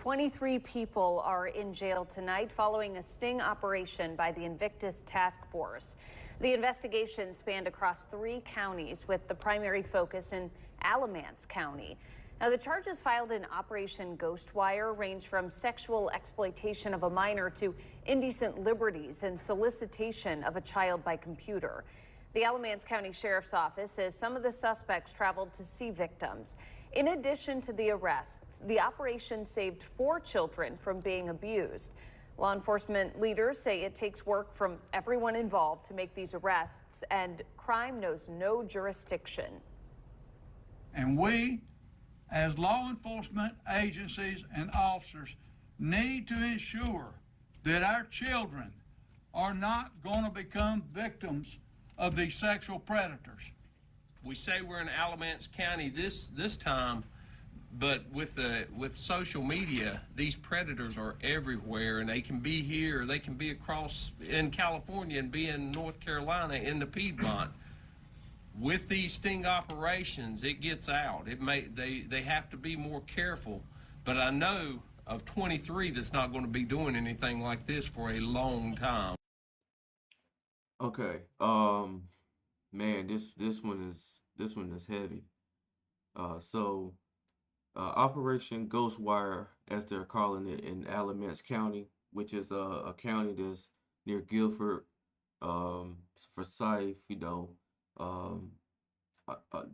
23 people are in jail tonight following a sting operation by the Invictus Task Force. The investigation spanned across 3 counties with the primary focus in Alamance County. Now, the charges filed in Operation Ghostwire range from sexual exploitation of a minor to indecent liberties and solicitation of a child by computer. The Alamance County Sheriff's Office says some of the suspects traveled to see victims. In addition to the arrests, the operation saved 4 children from being abused. Law enforcement leaders say it takes work from everyone involved to make these arrests, and crime knows no jurisdiction. And we, as law enforcement agencies and officers, need to ensure that our children are not going to become victims of these sexual predators. We say we're in Alamance County this time, but with social media, these predators are everywhere, and they can be here, they can be across in California and be in North Carolina in the Piedmont. With these sting operations, it gets out. They have to be more careful, but I know of 23 that's not going to be doing anything like this for a long time. Okay, man, this one is heavy. Operation Ghostwire, as they're calling it in Alamance County, which is a county that's near Guilford, Forsyth.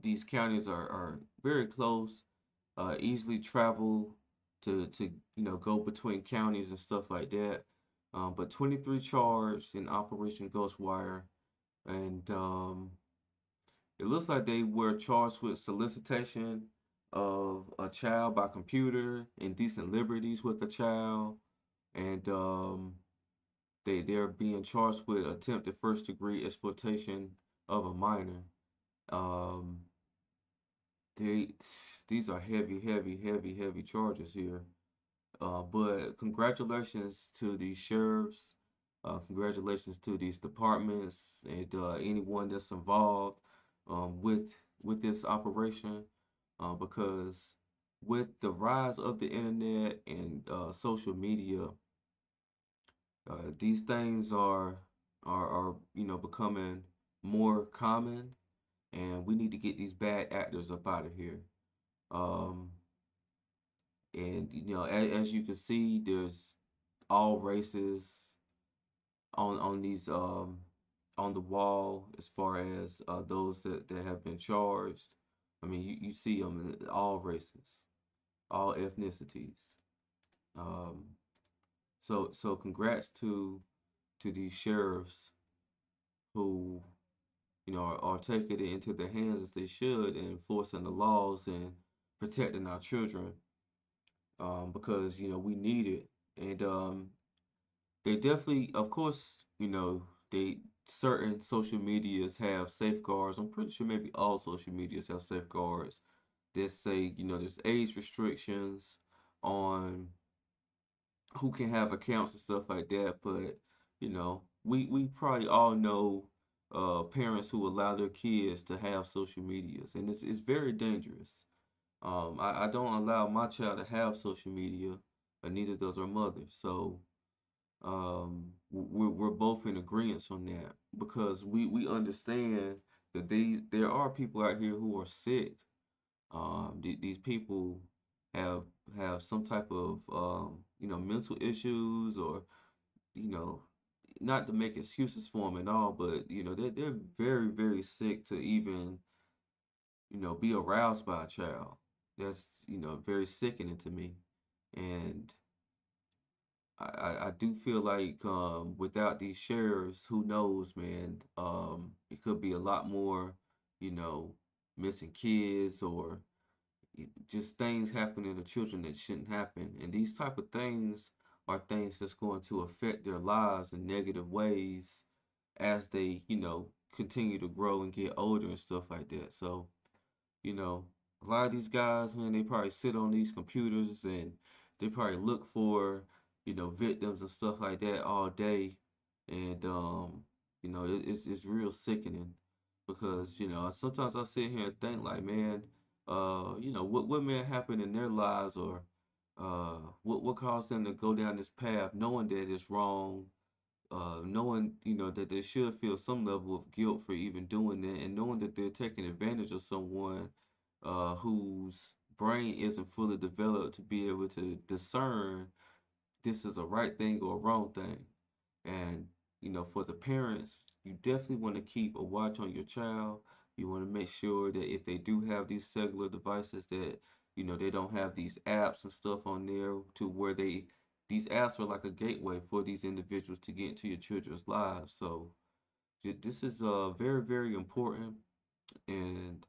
These counties are very close, easily travel to go between counties and stuff like that. But 23 charged in Operation Ghostwire, and it looks like they were charged with solicitation of a child by computer, indecent liberties with a child, and they're being charged with attempted first-degree exploitation of a minor. These are heavy charges here. But congratulations to these sheriffs, congratulations to these departments, and anyone that's involved with this operation, because with the rise of the internet and social media, these things are becoming more common, and we need to get these bad actors up out of here. And as you can see, there's all races on these on the wall as far as those that have been charged. I mean, you see them all races, all ethnicities. So congrats to these sheriffs who are taking it into their hands as they should, and enforcing the laws and protecting our children. Because we need it, and they definitely, of course, certain social medias have safeguards. I'm pretty sure maybe all social medias have safeguards that say there's age restrictions on who can have accounts and stuff like that. But we probably all know parents who allow their kids to have social medias, and it's very dangerous. I don't allow my child to have social media, but neither does our mother. So we're both in agreement on that, because we understand that there are people out here who are sick. These people have some type of mental issues, or not to make excuses for them at all, but they're very sick to even be aroused by a child. That's very sickening to me, and I do feel like without these sheriffs, who knows, man, it could be a lot more, missing kids, or just things happening to children that shouldn't happen. And these type of things are things that's going to affect their lives in negative ways as they continue to grow and get older and stuff like that. So a lot of these guys, man, they probably sit on these computers, and they probably look for, victims and stuff like that all day. And, it's real sickening, because, sometimes I sit here and think like, man, what may happen in their lives, or what caused them to go down this path, knowing that it's wrong, knowing that they should feel some level of guilt for even doing that, and knowing that they're taking advantage of someone whose brain isn't fully developed to be able to discern this is a right thing or a wrong thing. And for the parents, you definitely want to keep a watch on your child. You want to make sure that if they do have these cellular devices, that they don't have these apps and stuff on there to where these apps are like a gateway for these individuals to get into your children's lives. So this is very, very important. And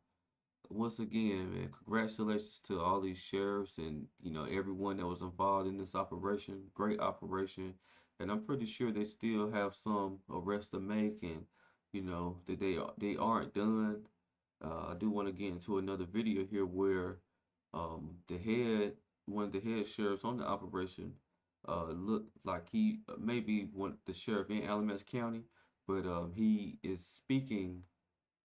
once again, man, congratulations to all these sheriffs and everyone that was involved in this operation. Great operation, and I'm pretty sure they still have some arrests to make, and that they aren't done. I do want to get into another video here where one of the head sheriffs on the operation, looked like he maybe one the sheriff in Alamance County, but he is speaking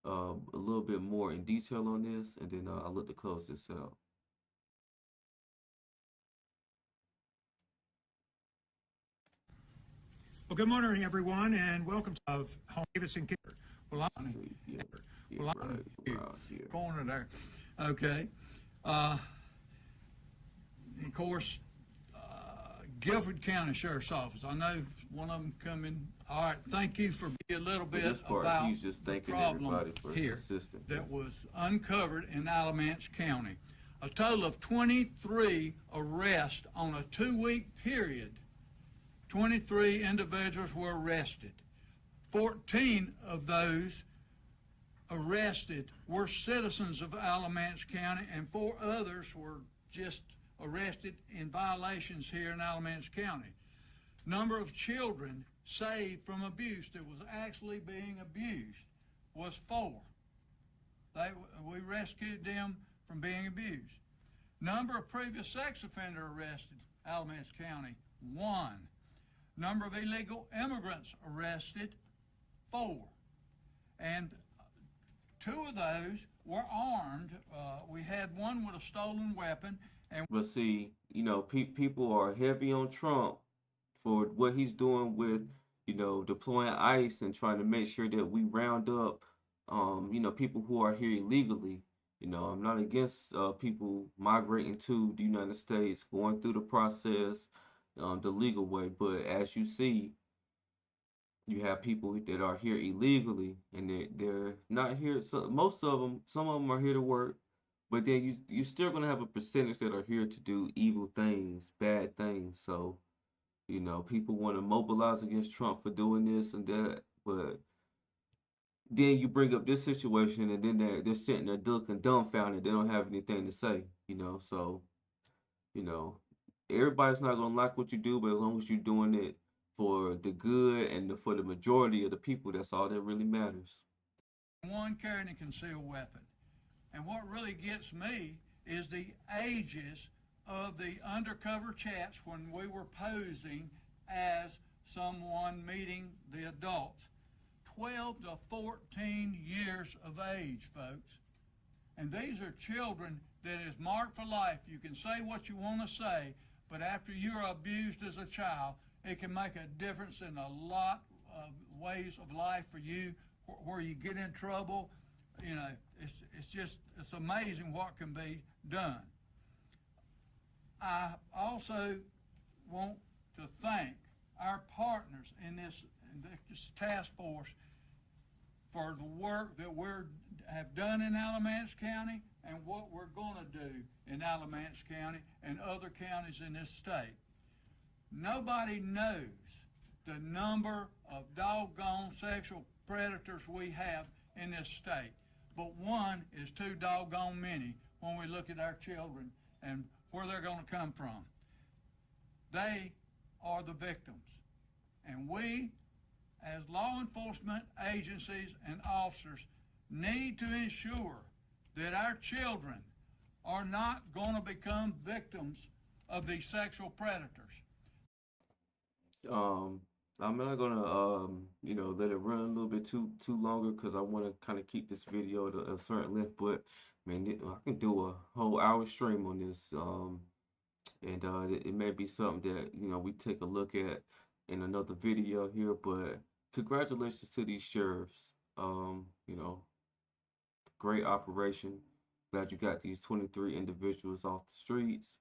a little bit more in detail on this, and then I'll look to close this out. Well, good morning, everyone, and welcome to Home Davis and Kinder. Well, I'm Yeah, yeah, well, right, I'm around here. corner there. Okay. Of course, Guilford County Sheriff's Office. I know one of them coming. All right. Thank you for being a little For bit this part, about he's just the thanking problem everybody for here assisting. that was uncovered in Alamance County. A total of 23 arrests on a 2-week period. 23 individuals were arrested. 14 of those arrested were citizens of Alamance County, and 4 others were just arrested in violations here in Alamance County. Number of children saved from abuse that was actually being abused was 4. We rescued them from being abused. Number of previous sex offender arrested, Alamance County, 1. Number of illegal immigrants arrested, 4. And 2 of those were armed. We had one with a stolen weapon. But see, people are heavy on Trump for what he's doing with, deploying ICE and trying to make sure that we round up, people who are here illegally. I'm not against people migrating to the United States, going through the process, the legal way. But as you see, you have people that are here illegally, and they're not here. So most of them, some of them are here to work, but then you're still gonna have a percentage that are here to do evil things, bad things. So people want to mobilize against Trump for doing this and that, but then you bring up this situation, and then they're sitting there looking dumbfounded. They don't have anything to say. So you know, everybody's not gonna like what you do, but as long as you're doing it for the good and for the majority of the people, that's all that really matters. One carrying a concealed weapon. And what really gets me is the ages of the undercover chats when we were posing as someone meeting the adults. 12 to 14 years of age, folks. And these are children that is marked for life. You can say what you want to say, but after you're abused as a child, it can make a difference in a lot of ways of life for you, where you get in trouble. It's amazing what can be done. I also want to thank our partners in this task force for the work that we have done in Alamance County and what we're going to do in Alamance County and other counties in this state. Nobody knows the number of doggone sexual predators we have in this state, but one is too doggone many when we look at our children and where they're going to come from. They are the victims, and we, as law enforcement agencies and officers, need to ensure that our children are not going to become victims of these sexual predators. I'm not gonna let it run a little bit too longer, because I want to kind of keep this video to a certain length. But man, I can do a whole hour stream on this. and it may be something that we take a look at in another video here. But congratulations to these sheriffs. Great operation. Glad you got these 23 individuals off the streets.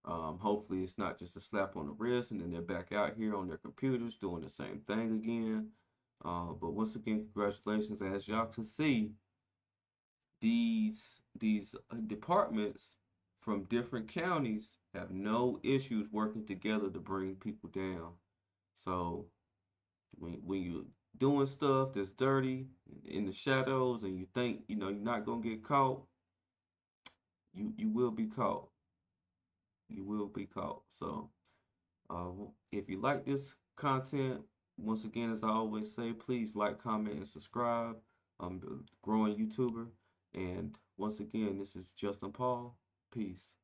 Hopefully, it's not just a slap on the wrist and then they're back out here on their computers doing the same thing again. But once again, congratulations. As y'all can see, these departments from different counties have no issues working together to bring people down. So when you doing stuff that's dirty in the shadows and you think you're not gonna get caught, you will be caught. You will be caught. So uh, if you like this content, once again, as I always say, please like, comment, and subscribe. I'm a growing YouTuber, and once again, this is Justin Paul. Peace.